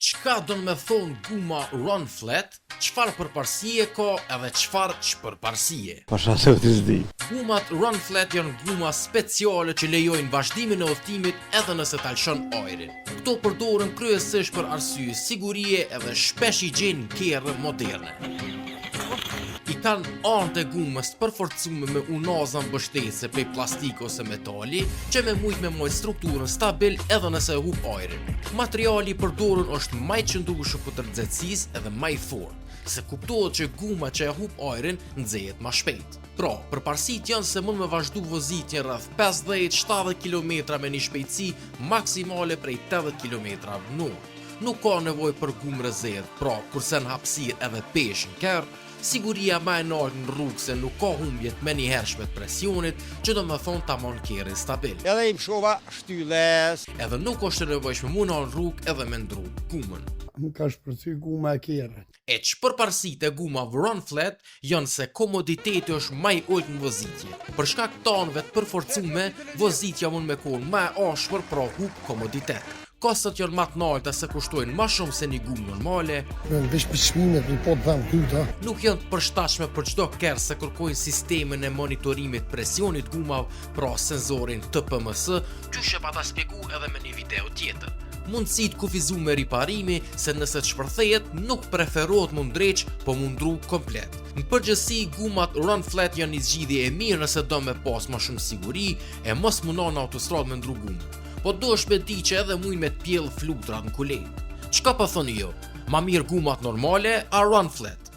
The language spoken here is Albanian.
Çka do me thonë guma Run Flat, çfarë përparësie ka edhe çfarë çpërparësie. Pasha se u të zdi. Gumat Run Flat janë guma speciale që lejojnë vazhdimin e udhëtimit edhe nëse talshon ajrin. Këto përdoren kryesisht për arsye sigurie edhe shpesh i gjenë kerre moderne. I kanë anë të gumës të përforcume me unaza mbështetëse prej plastik ose metali, që me mujt me mojt strukturën stabil edhe nëse e hup ajrin. Materiali i përdorur është më i qëndrueshëm për nxehtësisë edhe më i fortë, se kuptohet që guma që e hup ajrin nxehet më shpejt. Pra, përparësitë janë se mund me vazhdu vozitjen rreth 50-70 km me një shpejtësi maksimale prej 80 km/h. Nuk ka nevojë për gumë rezervë, pra kurse në hapësirë edhe peshë në kerr, siguria më e lartë në rrugë se nuk ka humbje të menjëhershme të presionit, që do me thonë tamam kerrin stabil. Edhe i mshova shtylles. Edhe nuk është e nevojshme mu në rrugë edhe me ndru gumën. Më ka shpërthy guma e kerrit. E çpërparësitë e gumave Run Flat janë se komoditeti është më i ulët në vozitje. Për shkak të tanëve të përforcume, vozitja mund me qenë më e ashpër, pra hub komoditet. Kostot janë më të larta se kushtojnë më shumë se një gumë normale. Veç për çmimet, po të dhamë kyta. Nuk janë të përshtatshme për çdo kerr se kërkojnë sistemin e monitorimit presionit gumave, pra senzorin TPMS, qysh e pata shpjegu edhe me një video tjetër. Mundësit kufizuar me riparimi, se nëse çpërthehet nuk preferohet mu ndreq, po mu ndru komplet. Në përgjithësi, gumat Run Flat janë një zgjidhje e mirë nëse do me pas më shumë siguri e mos munon në autostradë me ndru gumë. Po do është me di që edhe mujnë me t'pjellë flutrat në kulet. Çka po thoni jo? Ma mirë gumat normale a Run Flat?